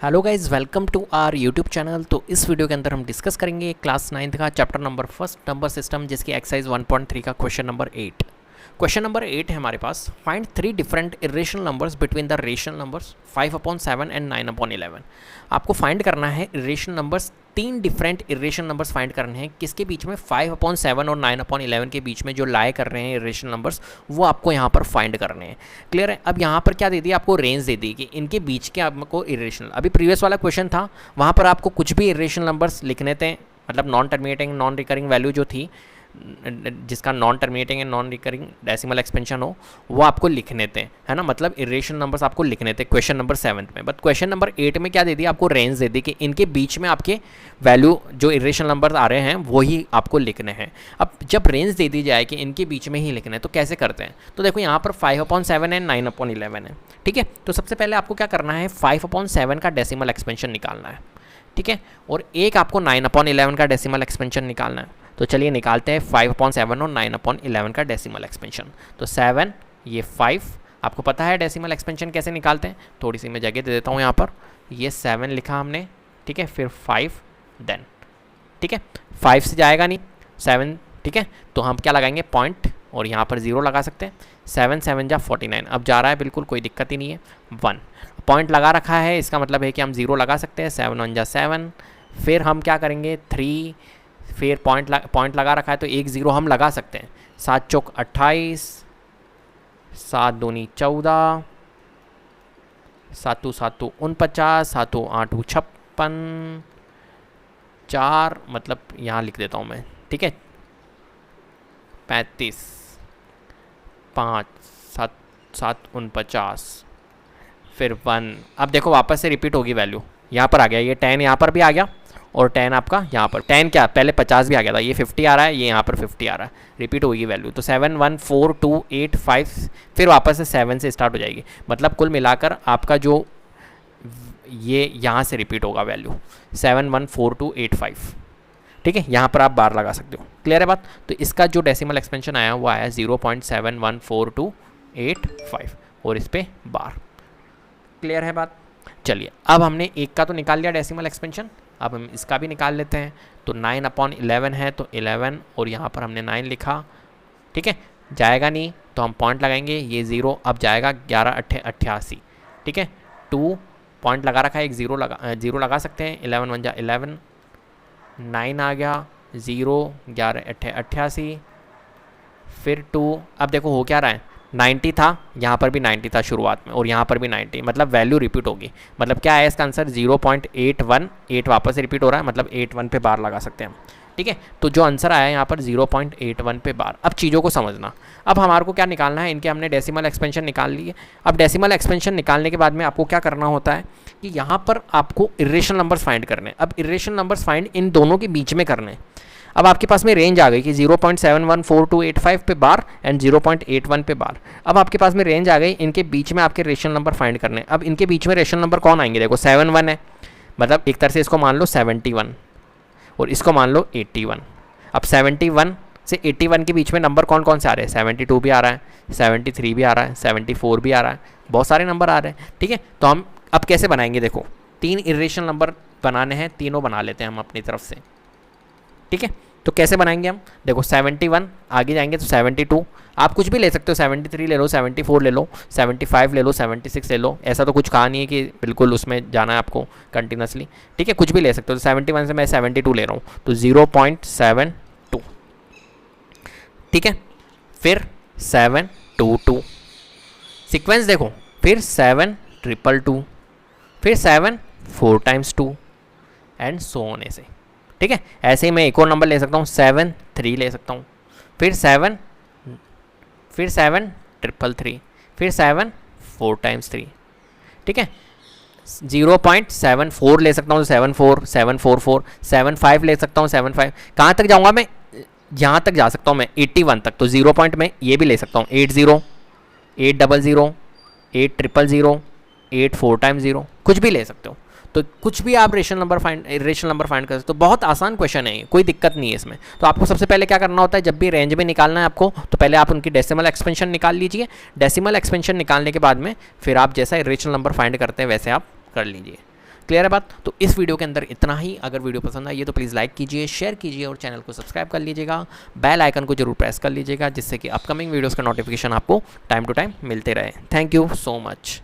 Hello guys, welcome to our YouTube channel. तो इस video के अंदर हम डिस्कस करेंगे क्लास 9th का chapter number first number system, जिसकी एक्सरसाइज 1.3 का क्वेश्चन नंबर 8। क्वेश्चन नंबर 8 है हमारे पास, find 3 different irrational numbers between the rational numbers 5/7 and 9/11। आपको फाइंड करना है irrational numbers, 3 different irrational numbers find करने हैं, किसके बीच में 5/7 और 9/11 के बीच में जो लाए कर रहे हैं इरेशनल नंबर्स, वो आपको यहाँ पर फाइंड करने हैं। क्लियर है। अब यहाँ पर क्या दे दी, आपको रेंज दे दी कि इनके बीच के आपको इरेशनल, अभी प्रीवियस वाला क्वेश्चन था वहाँ पर आपको कुछ भी इरेशनल नंबर्स लिखने थे, मतलब non terminating non recurring value जो थी, जिसका non terminating and non recurring decimal expansion हो, वो आपको लिखने थे, है ना। मतलब इरेशनल नंबर्स आपको लिखने थे क्वेश्चन नंबर 7 में। बट क्वेश्चन नंबर 8 में क्या दे दी, आपको रेंज दे दी कि इनके बीच में आपके वैल्यू जो इरेशनल नंबर्स आ रहे हैं वही आपको लिखने हैं। अब जब रेंज दे दी जाए कि इनके बीच में ही लिखने हैं, तो कैसे करते हैं। तो देखो यहाँ पर 5/7 एंड 9/11 है, ठीक है। तो सबसे पहले आपको क्या करना है, 5/7 का डेसिमल एक्सपेंशन निकालना है, ठीक है, और एक आपको 9/11 का डेसिमल एक्सपेंशन निकालना है। तो चलिए निकालते हैं 5/7 और 9/11 का डेसिमल एक्सपेंशन। तो 7, ये 5, आपको पता है डेसिमल एक्सपेंशन कैसे निकालते हैं, थोड़ी सी मैं जगह दे देता हूँ यहाँ पर। ये 7 लिखा हमने, ठीक है, फिर 5 देन, ठीक है, 5 से जाएगा नहीं 7, ठीक है, तो हम क्या लगाएंगे, पॉइंट, और यहाँ पर 0 लगा सकते हैं। 7 7 जा 49, अब जा रहा है बिल्कुल, कोई दिक्कत ही नहीं है। 1 पॉइंट लगा रखा है, इसका मतलब है कि हम 0 लगा सकते हैं। 7 1 जा 7, फिर हम क्या करेंगे 3, फिर पॉइंट लगा रखा है तो 1 0 हम लगा सकते हैं। 7 चौक 28, 7 दूनी 14, 7 7 49, 7 8 56, 4 मतलब यहाँ लिख देता हूँ मैं, ठीक है, 35, 5 7 7 49, फिर 1। अब देखो वापस से रिपीट होगी वैल्यू, यहाँ पर आ गया, ये 10 यहाँ पर भी आ गया, और 10 आपका यहाँ पर 10 क्या, पहले 50 भी आ गया था, ये 50 आ रहा है, ये यहाँ पर 50 आ रहा है, रिपीट होगी वैल्यू। तो 7 1 4 2 8 5, फिर वापस से 7 से स्टार्ट हो जाएगी। मतलब कुल मिलाकर आपका जो ये यहाँ से रिपीट होगा वैल्यू 7 1 4 2 8 5, ठीक है। यहाँ पर आप बार लगा सकते हो। क्लियर है बात। तो इसका जो डेसिमल एक्सपेंशन आया वो आया 0.71428 और इस पर बार। क्लियर है बात। चलिए, अब हमने एक का तो निकाल लिया डेसिमल एक्सपेंशन, अब हम इसका भी निकाल लेते हैं। तो 9/11 है तो 11, और यहाँ पर हमने 9 लिखा, ठीक है, जाएगा नहीं तो हम पॉइंट लगाएंगे, ये 0, अब जाएगा 11 8 88, ठीक है। 2 पॉइंट लगा रखा है, एक 0 लगा सकते हैं। 11 1 जा 11, 9 आ गया, 0 11 8 88, फिर 2। अब देखो हो क्या रहा है, 90 था, यहाँ पर भी 90 था शुरुआत में, और यहाँ पर भी 90, मतलब वैल्यू रिपीट होगी। मतलब क्या है इसका आंसर, 0.818 वापस से रिपीट हो रहा है, मतलब 81 पे बार लगा सकते हैं हम, ठीक है। तो जो आंसर आया यहाँ पर 0.81 पे बार। अब चीज़ों को समझना, अब हमारे को क्या निकालना है, इनके हमने डेसिमल एक्सपेंशन निकाल लिए। अब डेसिमल एक्सपेंशन निकालने के बाद में आपको क्या करना होता है कि यहाँ पर आपको इरेशनल नंबर्स फाइंड करने हैं। अब इरेशनल नंबर्स फाइंड इन दोनों के बीच में करने हैं। अब आपके पास में रेंज आ गई कि 0.71428 पे बार एंड 0.81 पे बार। अब आपके पास में रेंज आ गई, इनके बीच में आपके रेशनल नंबर फाइंड करने हैं। अब इनके बीच में रेशनल नंबर कौन आएंगे, देखो 7 1 है, मतलब एक तरह से इसको मान लो 71 और इसको मान लो 81। अब 71 से 81 के बीच में नंबर कौन कौन से आ रहे हैं, 72 भी आ रहा है, 73 भी आ रहा है, 74 भी आ रहा है, बहुत सारे नंबर आ रहे हैं, ठीक है। तो हम अब कैसे बनाएंगे, देखो 3 इरेशनल नंबर बनाने हैं, तीनों बना लेते हैं हम अपनी तरफ से, ठीक है। तो कैसे बनाएंगे हम, देखो 71, आगे जाएंगे तो 72, आप कुछ भी ले सकते हो, 73 ले लो, 74 ले लो, 75 ले लो, 76 ले लो, ऐसा तो कुछ कहा नहीं है कि बिल्कुल उसमें जाना है आपको कंटिन्यूसली, ठीक है, कुछ भी ले सकते हो। तो 71 से मैं 72 ले रहा हूँ, तो 0.72, ठीक है, फिर 722, सीक्वेंस देखो, फिर 7 222, फिर 7 4 times 2 एंड सो ऑन ऐसे, ठीक है। ऐसे ही मैं एक और नंबर ले सकता हूँ, 7 3 ले सकता हूँ, फिर 7 333, फिर 7 4 times 3, ठीक है। 0.74 ले सकता हूँ, 74 744, 75 ले सकता हूँ, 75, कहाँ तक जाऊँगा मैं, यहाँ तक जा सकता हूँ मैं 81 तक। तो 0 पॉइंट में ये भी ले सकता हूँ, 80 800 8000 8 4 times 0, कुछ भी ले सकते हो। तो कुछ भी आप रेशनल नंबर फाइंड कर सकते हो। बहुत आसान क्वेश्चन है ये, कोई दिक्कत नहीं है इसमें। तो आपको सबसे पहले क्या करना होता है, जब भी रेंज में निकालना है आपको, तो पहले आप उनकी डेसिमल एक्सपेंशन निकाल लीजिए। डेसिमल एक्सपेंशन निकालने के बाद में फिर आप जैसा रेशनल नंबर फाइंड करते हैं वैसे आप कर लीजिए। क्लियर है बात? तो इस वीडियो के अंदर इतना ही। अगर वीडियो पसंद आई है तो प्लीज़ लाइक कीजिए, शेयर कीजिए और चैनल को सब्सक्राइब कर लीजिएगा। बेल आइकन को जरूर प्रेस कर लीजिएगा जिससे कि अपकमिंग वीडियोज़ का नोटिफिकेशन आपको टाइम टू टाइम मिलते रहे। Thank you so much.